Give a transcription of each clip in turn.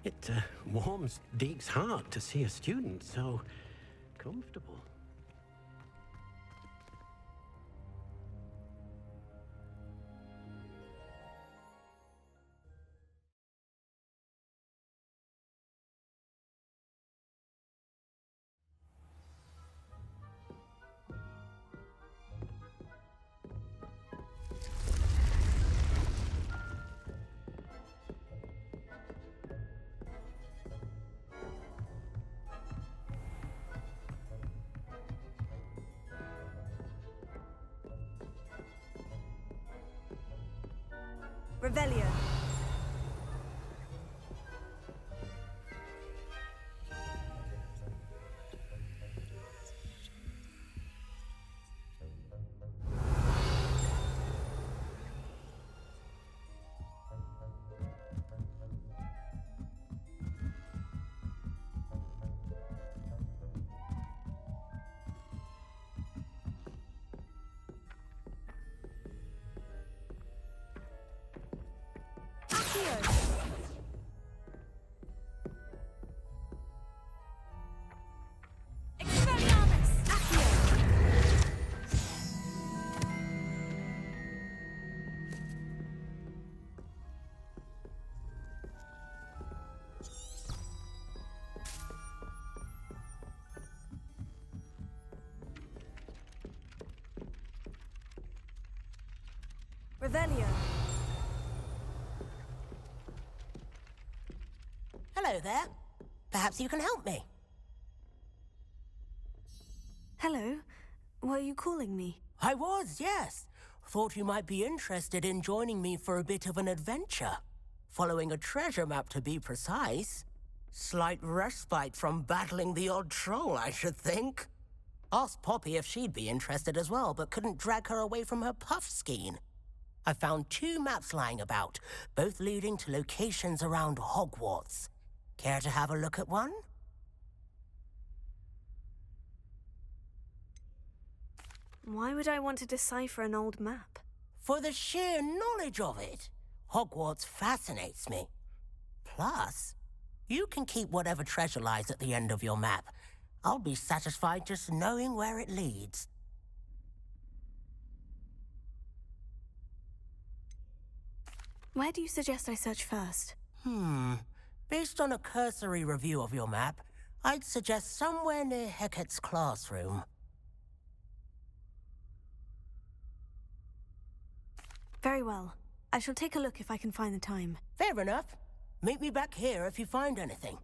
It warms Deke's heart to see a student so comfortable. Revelio. Revelio. Hello there. Perhaps you can help me. Hello. Were you calling me? I was, yes. Thought you might be interested in joining me for a bit of an adventure. Following a treasure map, to be precise. Slight respite from battling the odd troll, I should think. Asked Poppy if she'd be interested as well, but couldn't drag her away from her puff skein. I found 2 maps lying about, both leading to locations around Hogwarts. Care to have a look at one? Why would I want to decipher an old map? For the sheer knowledge of it. Hogwarts fascinates me. Plus, you can keep whatever treasure lies at the end of your map. I'll be satisfied just knowing where it leads. Where do you suggest I search first? Based on a cursory review of your map, I'd suggest somewhere near Hecat's classroom. Very well. I shall take a look if I can find the time. Fair enough. Meet me back here if you find anything.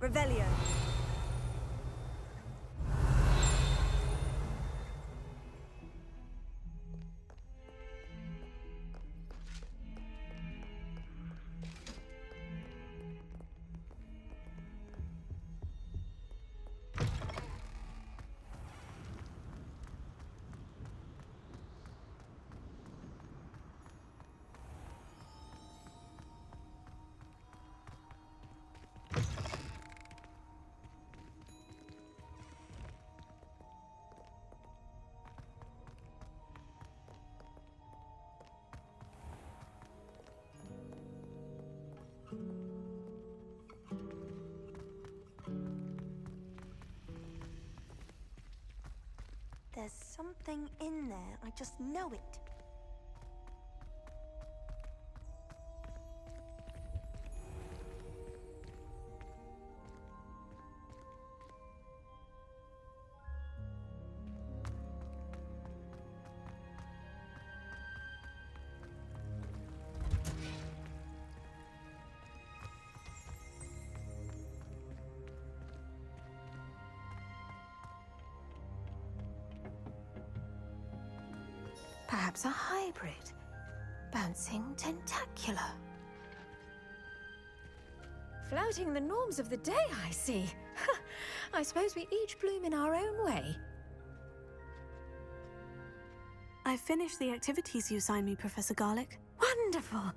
Revelio. There's something in there, I just know it. Perhaps a hybrid. Bouncing tentacular. Flouting the norms of the day, I see. I suppose we each bloom in our own way. I finished the activities you assigned me, Professor Garlick. Wonderful!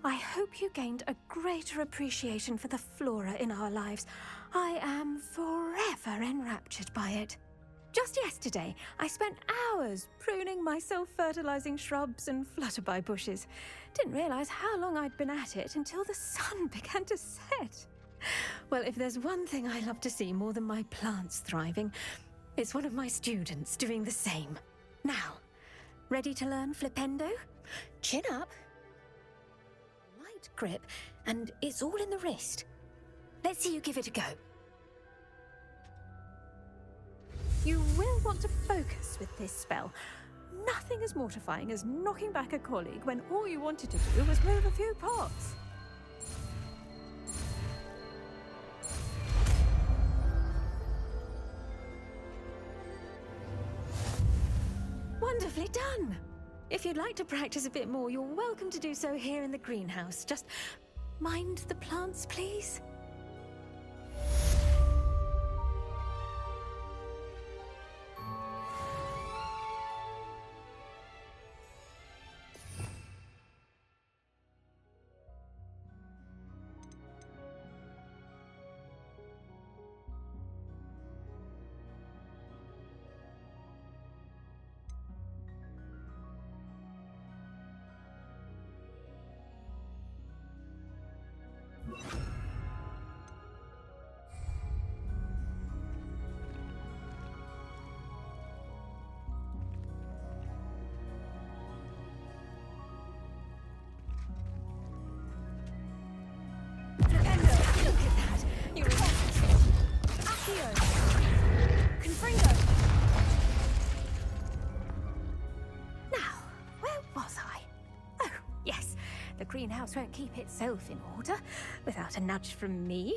I hope you gained a greater appreciation for the flora in our lives. I am forever enraptured by it. Just yesterday, I spent hours pruning my self-fertilizing shrubs and flutterby bushes. Didn't realize how long I'd been at it until the sun began to set. Well, if there's one thing I love to see more than my plants thriving, it's one of my students doing the same. Now, ready to learn Flipendo? Chin up. Light grip, and it's all in the wrist. Let's see you give it a go. You will want to focus with this spell. Nothing as mortifying as knocking back a colleague when all you wanted to do was move a few pots. Wonderfully done! If you'd like to practice a bit more, you're welcome to do so here in the greenhouse. Just mind the plants, please. The greenhouse won't keep itself in order without a nudge from me.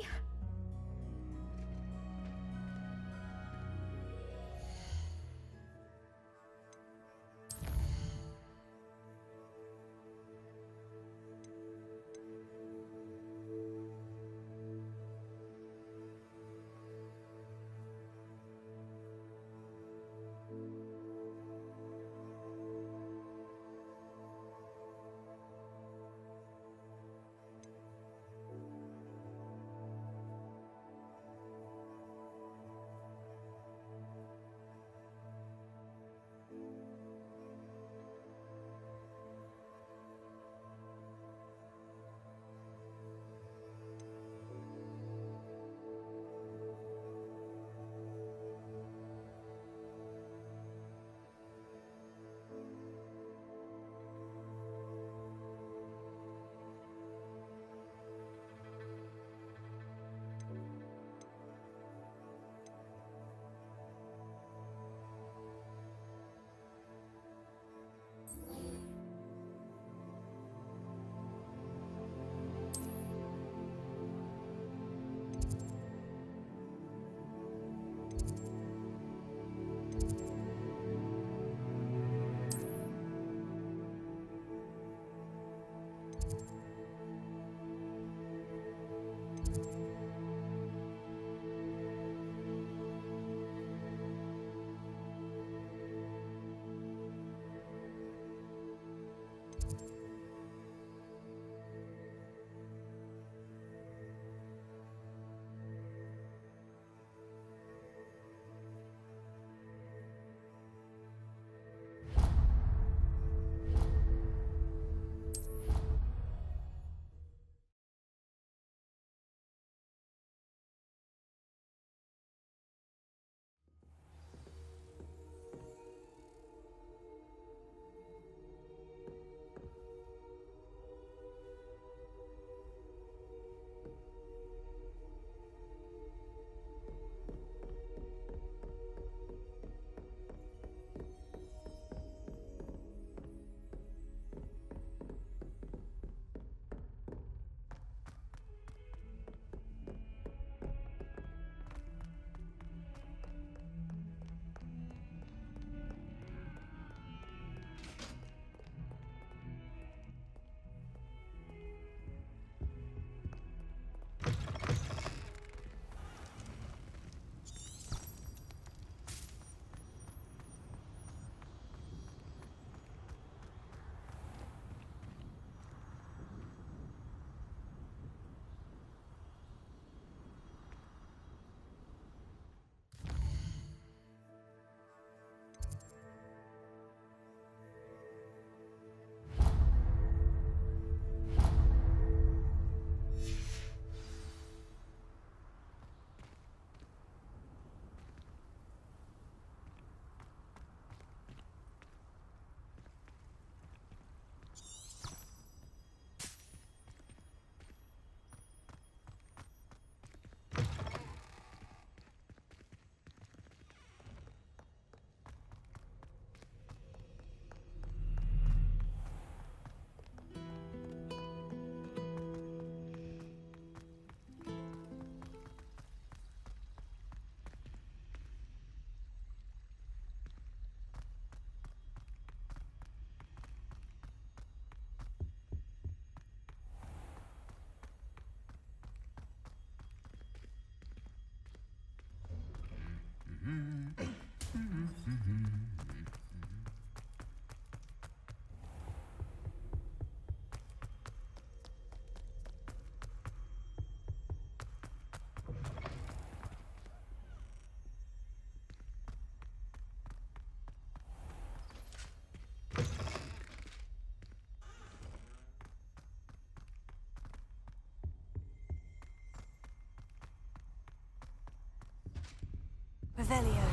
Revelio.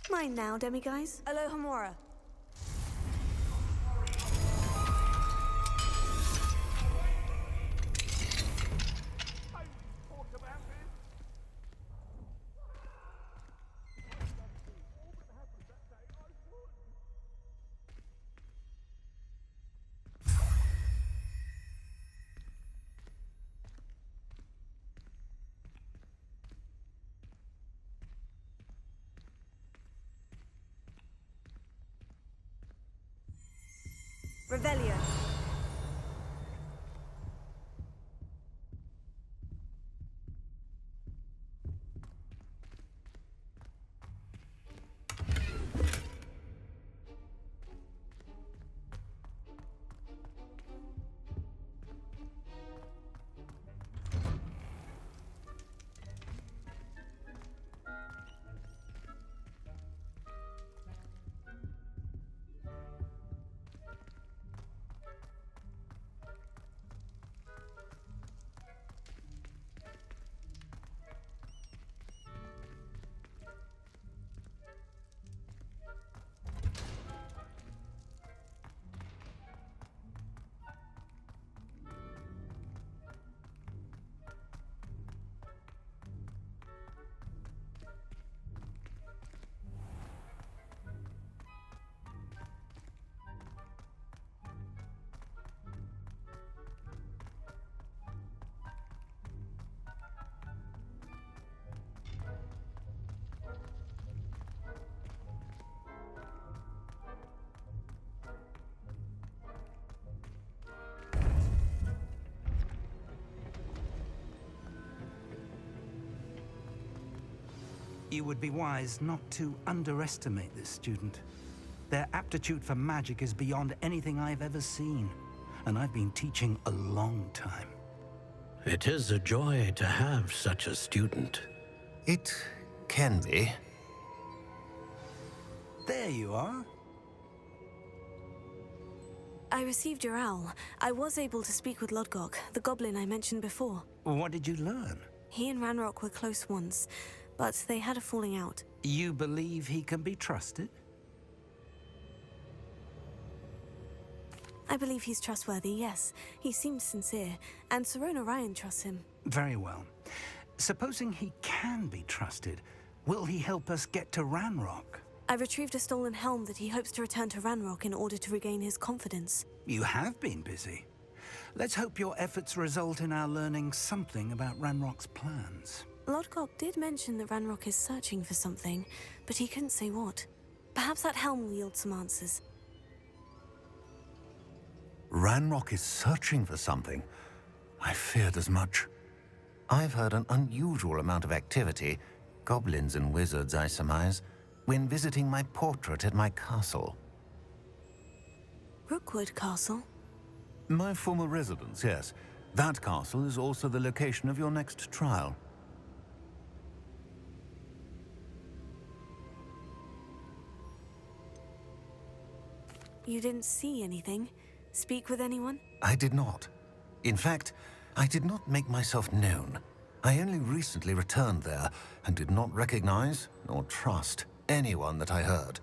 Mine now, demiguise. Alohomora. Revelio. You would be wise not to underestimate this student. Their aptitude for magic is beyond anything I've ever seen, and I've been teaching a long time. It is a joy to have such a student. It can be. There you are. I received your owl. I was able to speak with Lodgok, the goblin I mentioned before. What did you learn? He and Ranrock were close once, but they had a falling out. You believe he can be trusted? I believe he's trustworthy, yes. He seems sincere, and Serona Ryan trusts him. Very well. Supposing he can be trusted, will he help us get to Ranrock? I retrieved a stolen helm that he hopes to return to Ranrock in order to regain his confidence. You have been busy. Let's hope your efforts result in our learning something about Ranrock's plans. Lodgok did mention that Ranrock is searching for something, but he couldn't say what. Perhaps that helm will yield some answers. Ranrock is searching for something. I feared as much. I've heard an unusual amount of activity, goblins and wizards, I surmise, when visiting my portrait at my castle. Rookwood Castle? My former residence, yes. That castle is also the location of your next trial. You didn't see anything? Speak with anyone? I did not. In fact, I did not make myself known. I only recently returned there and did not recognize nor trust anyone that I heard.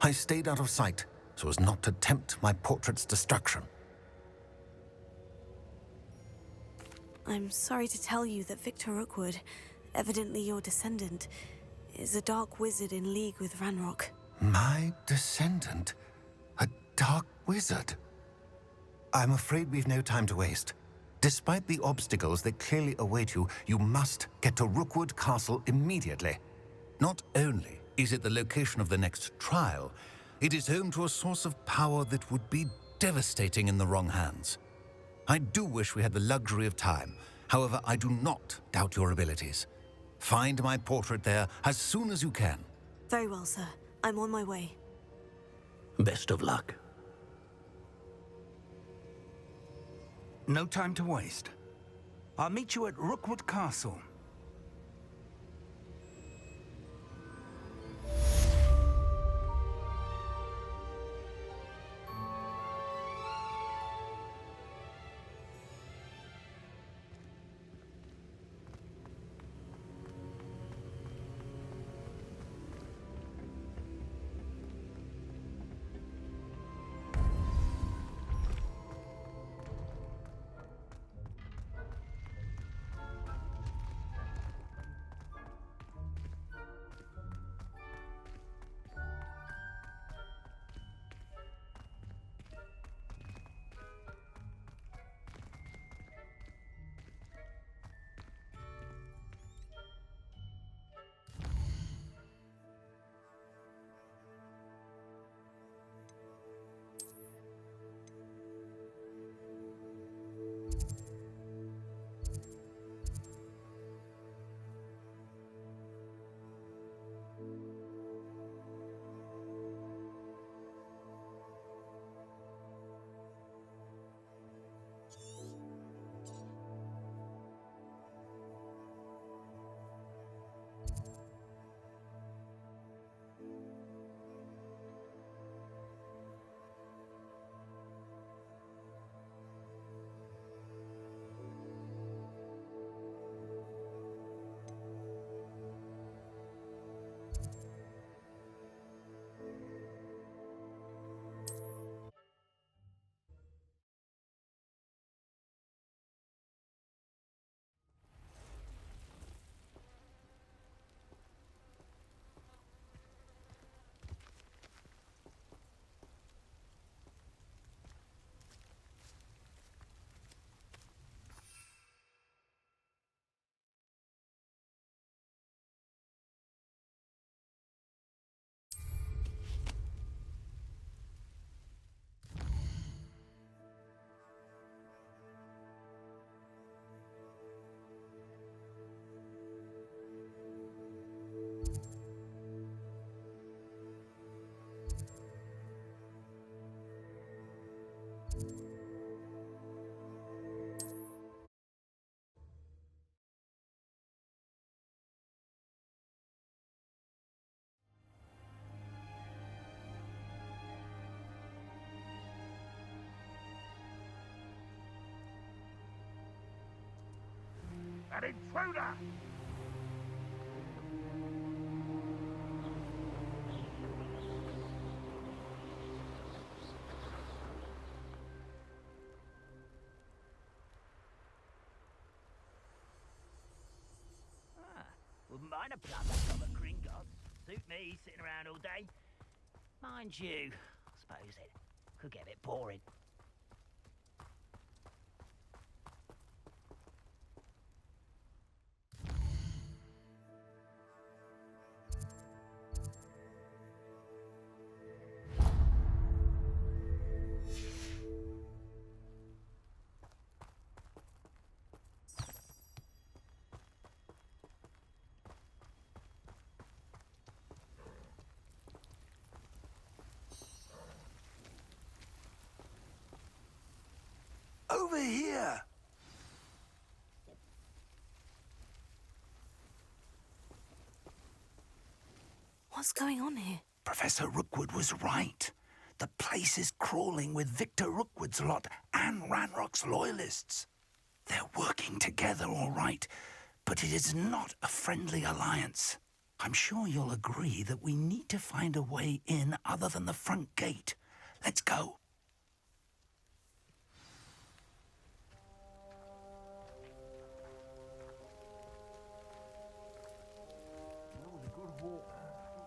I stayed out of sight so as not to tempt my portrait's destruction. I'm sorry to tell you that Victor Rookwood, evidently your descendant, is a dark wizard in league with Ranrock. My descendant? A dark wizard? I'm afraid we've no time to waste. Despite the obstacles that clearly await you, you must get to Rookwood Castle immediately. Not only is it the location of the next trial, it is home to a source of power that would be devastating in the wrong hands. I do wish we had the luxury of time. However, I do not doubt your abilities. Find my portrait there as soon as you can. Very well, sir. I'm on my way. Best of luck. No time to waste. I'll meet you at Rookwood Castle. An intruder! Wouldn't mind a plum from a Gringotts. Suit me, sitting around all day. Mind you, I suppose it could get a bit boring. Over here! What's going on here? Professor Rookwood was right. The place is crawling with Victor Rookwood's lot and Ranrock's loyalists. They're working together, all right, but it is not a friendly alliance. I'm sure you'll agree that we need to find a way in other than the front gate. Let's go.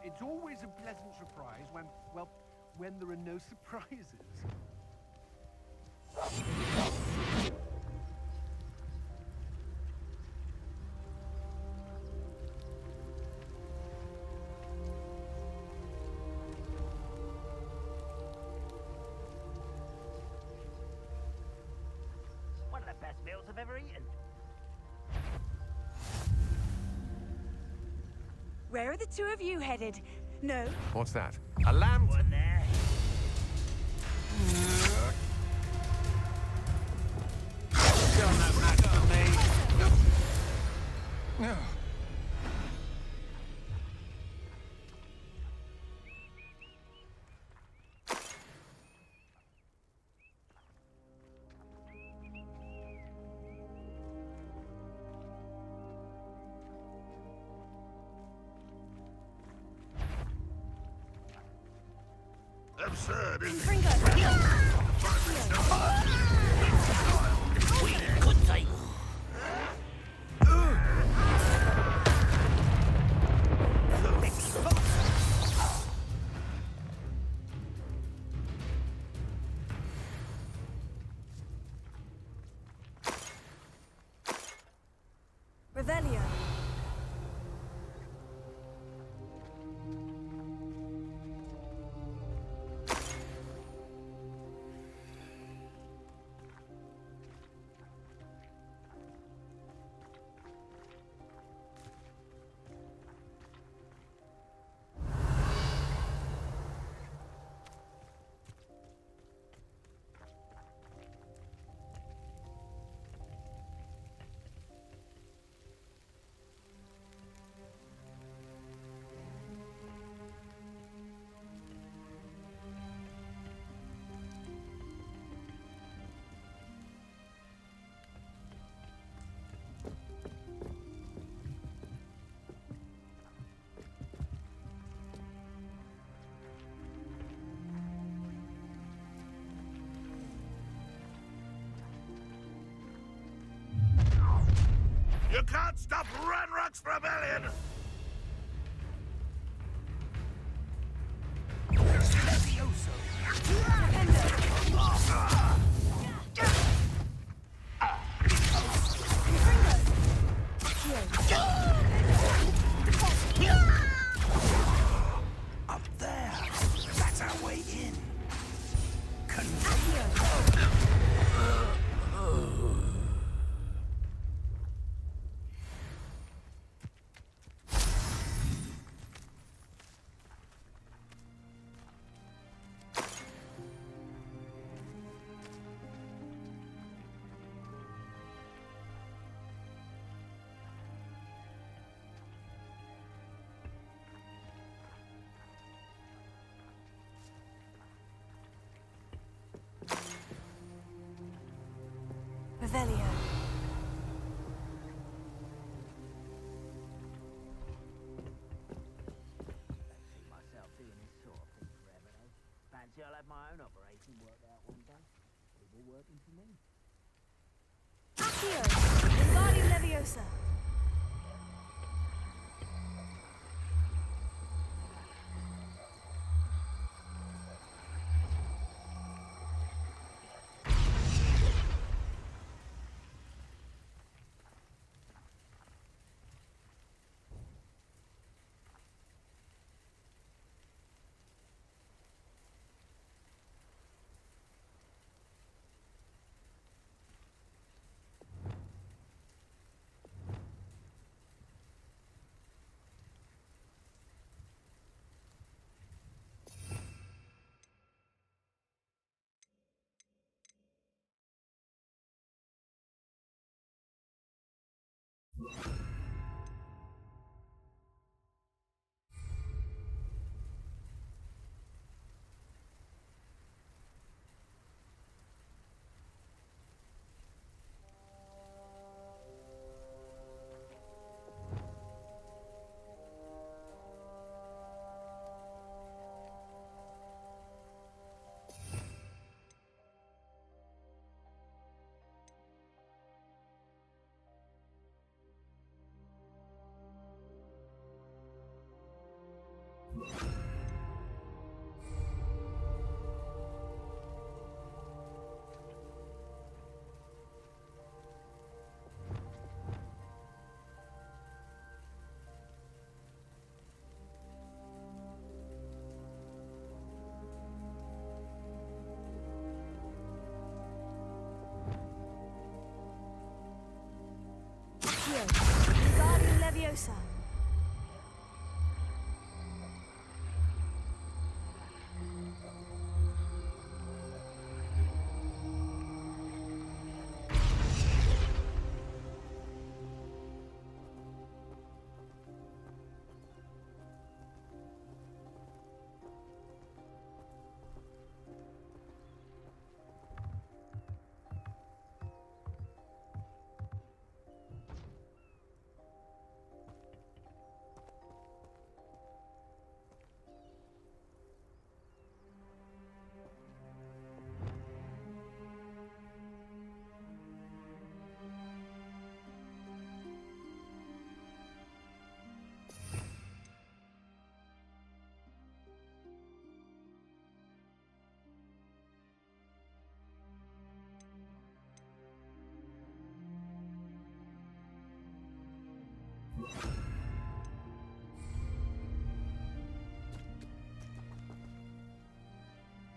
It's always a pleasant surprise when, well, when there are no surprises. One of the best meals I've ever eaten. Where are the two of you headed? No. What's that? A lamp? One there. on that match for me. No. Absurd, isn't Fringo! We could say. Revelio. You can't stop Ranrock's rebellion! Up there. That's our way in. Revelio. See myself doing this sort of thing forever, though. Fancy I'll have my own operation worked out one day. People working for me. Accio. Wingardium Leviosa. Wingardium Leviosa.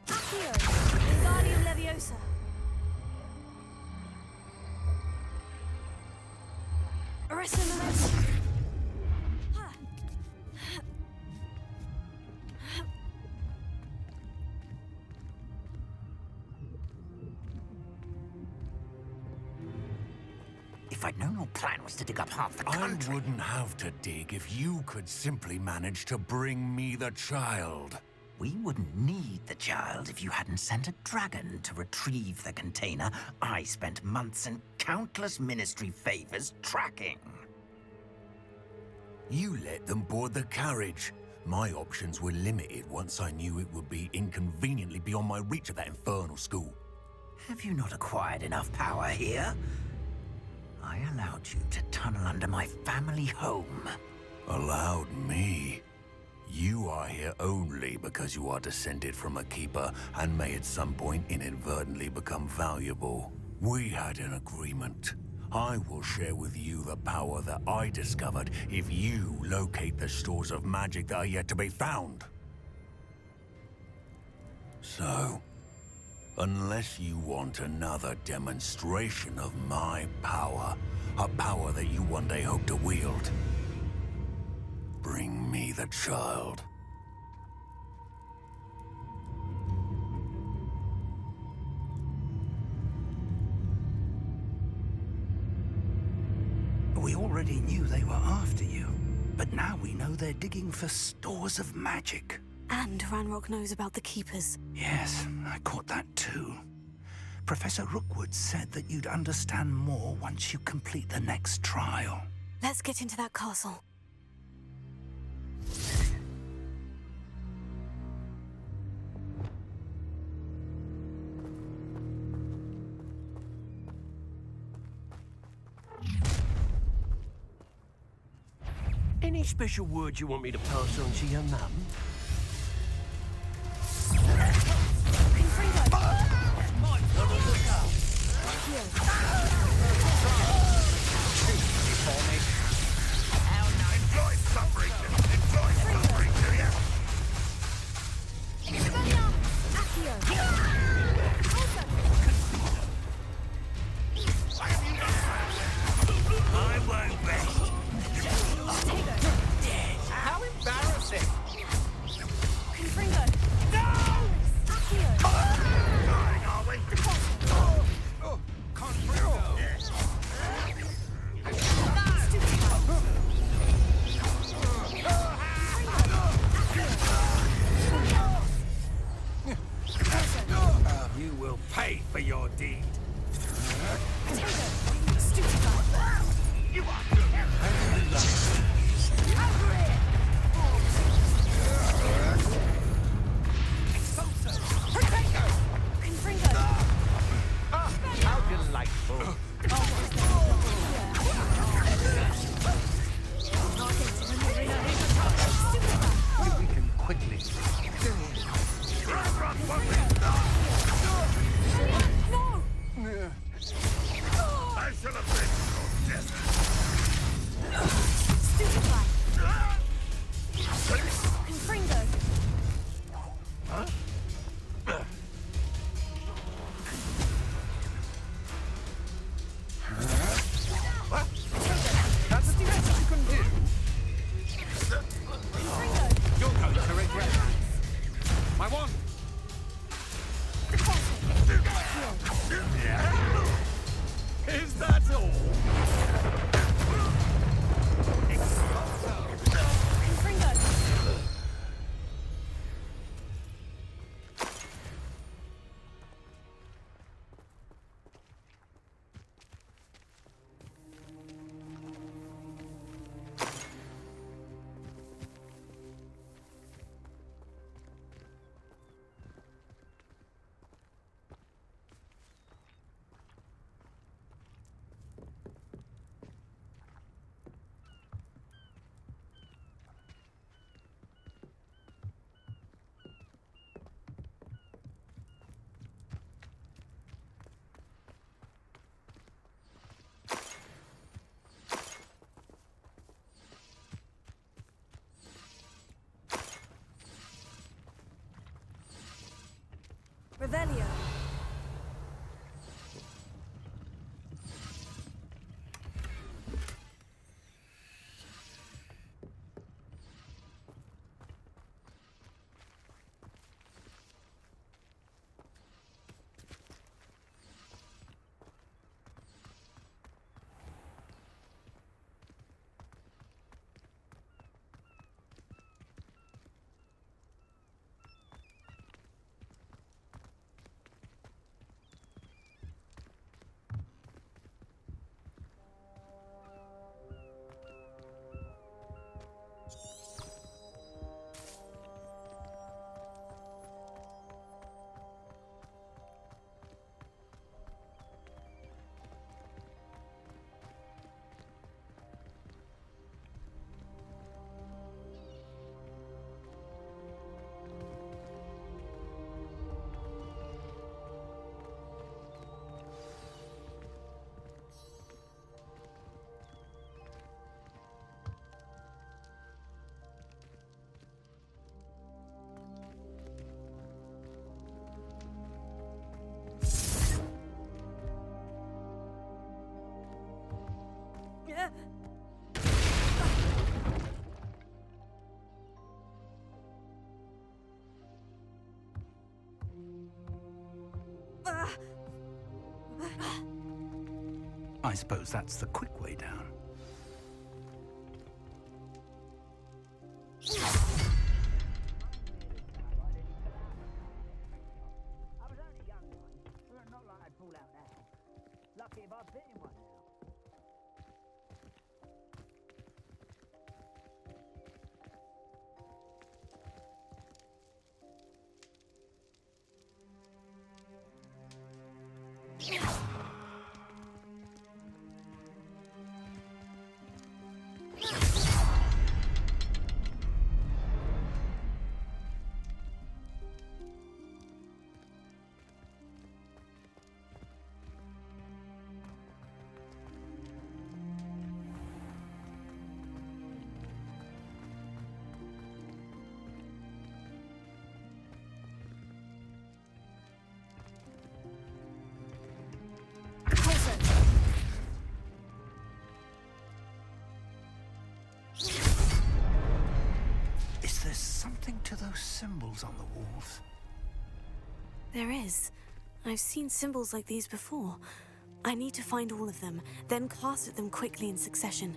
Accio, Wingardium Leviosa. Arrest Momentum. If I'd known your plan was to dig up half the country... I wouldn't have to dig if you could simply manage to bring me the child. We wouldn't need the child if you hadn't sent a dragon to retrieve the container I spent months and countless ministry favors tracking. You let them board the carriage. My options were limited once I knew it would be inconveniently beyond my reach at that infernal school. Have you not acquired enough power here? I allowed you to tunnel under my family home. Allowed me? You are here only because you are descended from a keeper and may at some point inadvertently become valuable. We had an agreement. I will share with you the power that I discovered if you locate the stores of magic that are yet to be found. So, unless you want another demonstration of my power, a power that you one day hope to wield, bring me the child. We already knew they were after you, but now we know they're digging for stores of magic. And Ranrock knows about the Keepers. Yes, I caught that too. Professor Rookwood said that you'd understand more once you complete the next trial. Let's get into that castle. Any special word you want me to pass on to your mum? Enjoy suffering! Enjoy suffering, do you? I won't rest. How embarrassing! Dying, are we? Oh, Confringo! You will pay for your deed. You are How delightful. We can quickly. I should have been so desperate. That's the best you can do. You're going to regret it. My wand. Is that all? Revelio. I suppose that's the quick way down. I was only young once. Well, not like I'd fall out now. Lucky if I've been in one now. Is there something to those symbols on the walls? There is. I've seen symbols like these before. I need to find all of them, then cast at them quickly in succession.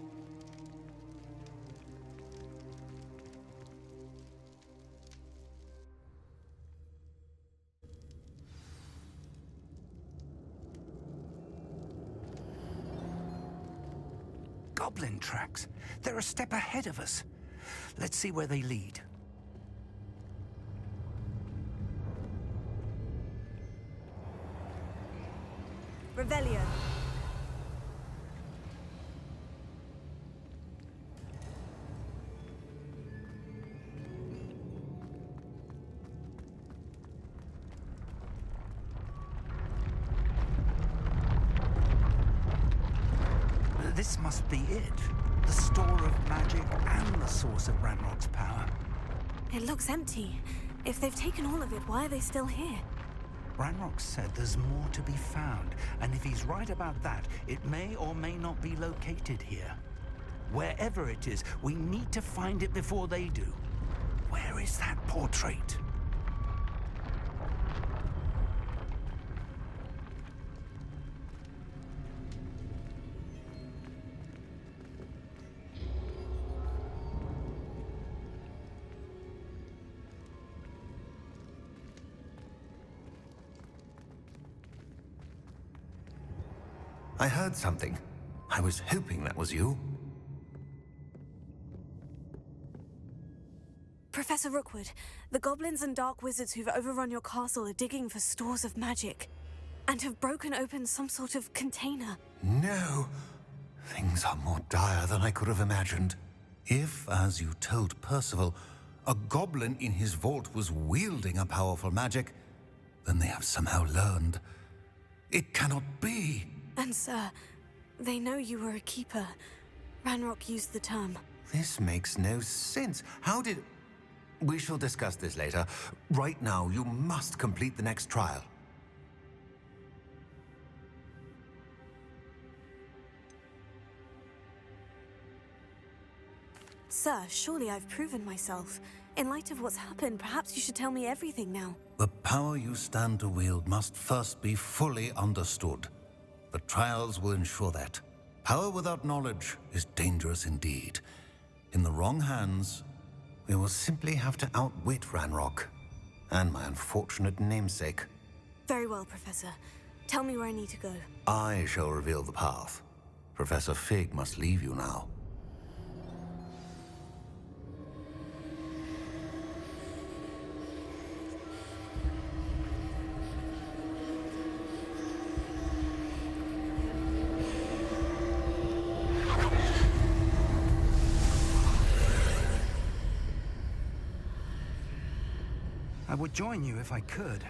Goblin tracks. They're a step ahead of us. Let's see where they lead. Revelio. This must be it. The store of magic and the source of Ranrock's power. It looks empty. If they've taken all of it, why are they still here? Ranrock said there's more to be found, and if he's right about that, it may or may not be located here. Wherever it is, we need to find it before they do. Where is that portrait? I heard something. I was hoping that was you. Professor Rookwood, the goblins and dark wizards who've overrun your castle are digging for stores of magic and have broken open some sort of container. No. Things are more dire than I could have imagined. If, as you told Percival, a goblin in his vault was wielding a powerful magic, then they have somehow learned. It cannot be. And sir, they know you were a keeper. Ranrock used the term. This makes no sense. How did... We shall discuss this later. Right now, you must complete the next trial. Sir, surely I've proven myself. In light of what's happened, perhaps you should tell me everything now. The power you stand to wield must first be fully understood. The trials will ensure that. Power without knowledge is dangerous indeed. In the wrong hands, we will simply have to outwit Ranrock and my unfortunate namesake. Very well, Professor. Tell me where I need to go. I shall reveal the path. Professor Fig must leave you now. I would join you if I could.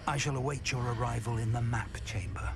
I shall await your arrival in the map chamber.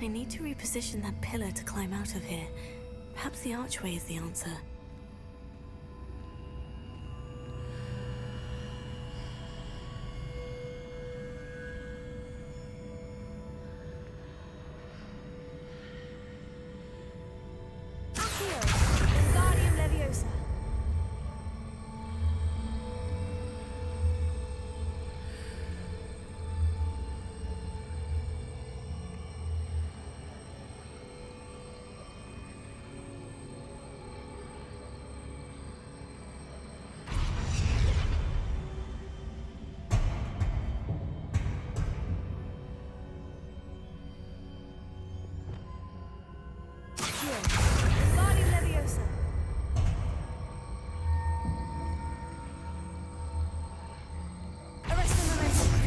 I need to reposition that pillar to climb out of here. Perhaps the archway is the answer. Accio, Wingardium Leviosa. Wingardium Leviosa. Arrest the momentum.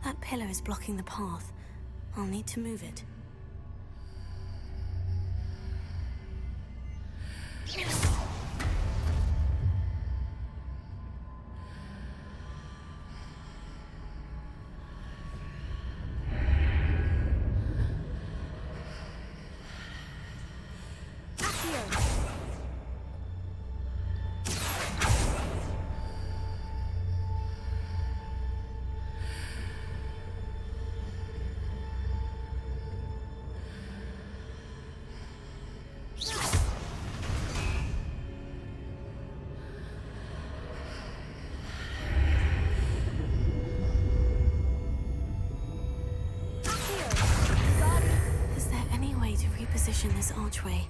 That pillar is blocking the path. I'll need to move it. way.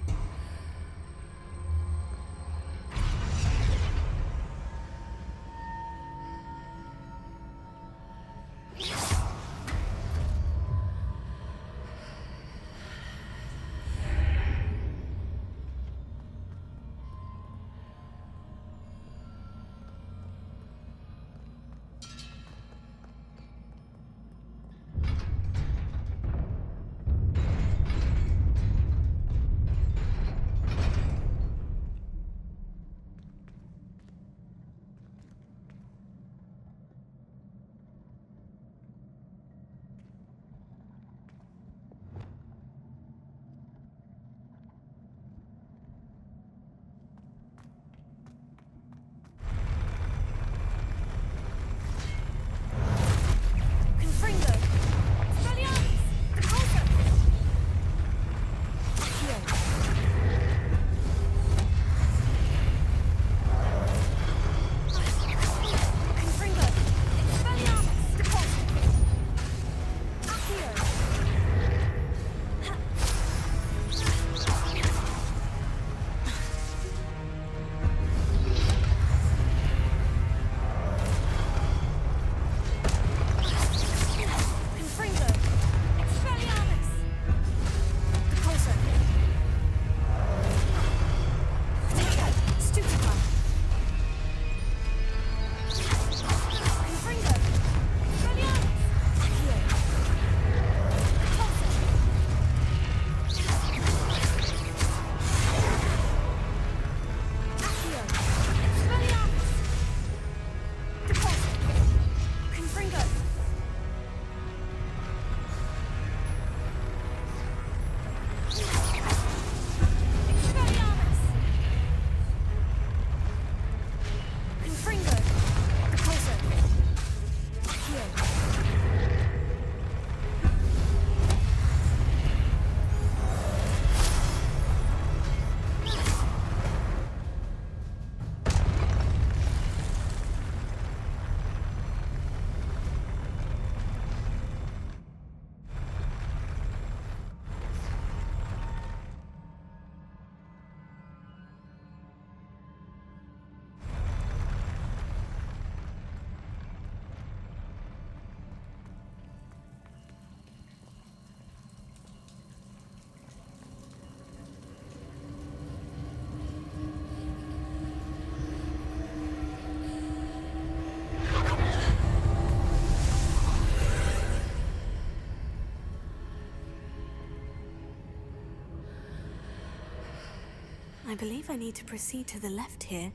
I believe I need to proceed to the left here,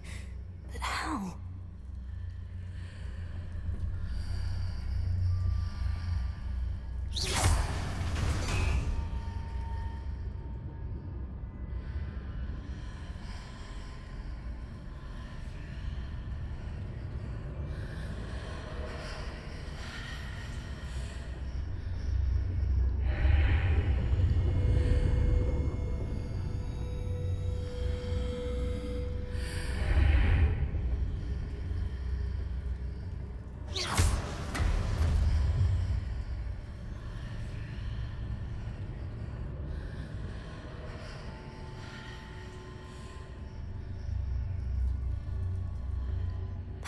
but how?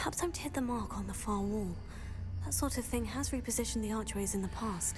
Perhaps I've hit the mark on the far wall. That sort of thing has repositioned the archways in the past.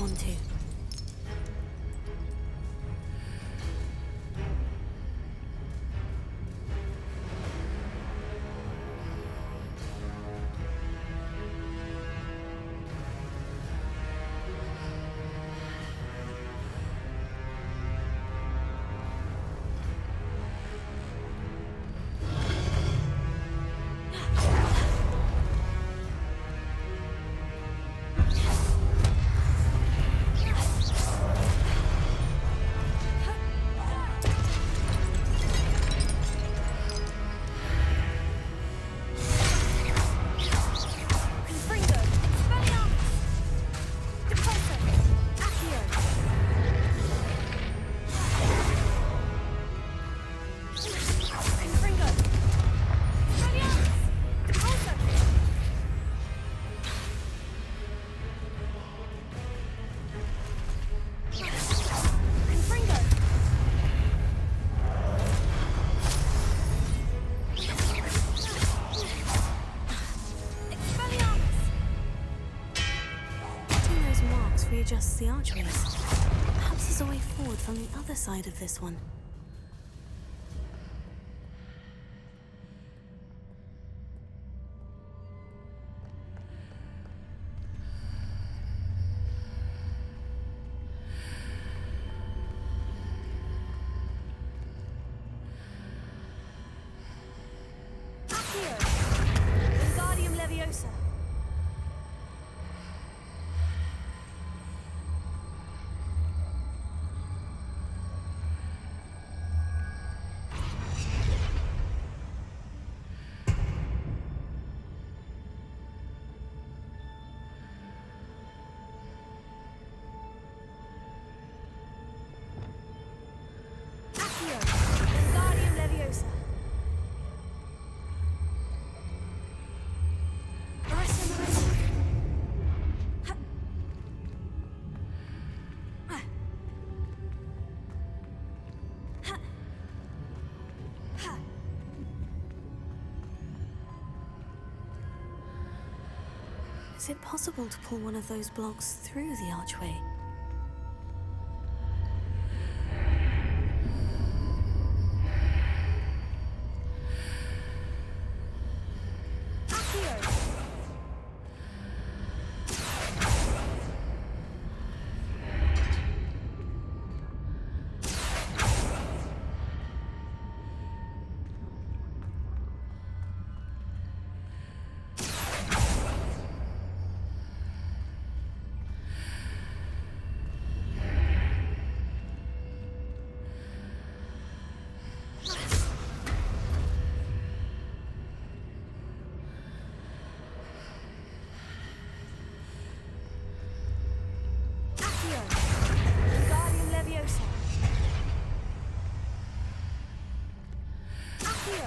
want to. Readjusts the archways. Perhaps there's a way forward from the other side of this one. Accio! Wingardium Leviosa! Accio! Wingardium Leviosa! Arresta Marissa! Ha! Ah! Ha! Ha! Is it possible to pull one of those blocks through the archway? Wingardium Leviosa! Accio!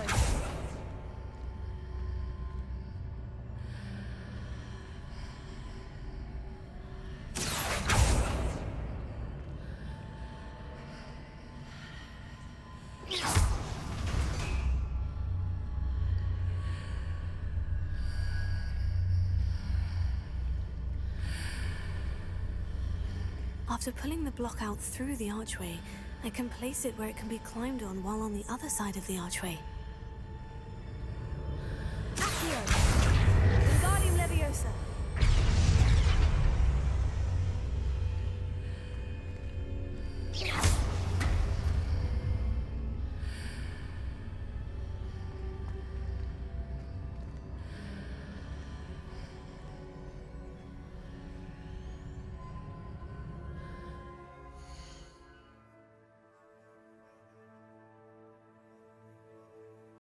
After pulling the block out through the archway, I can place it where it can be climbed on while on the other side of the archway.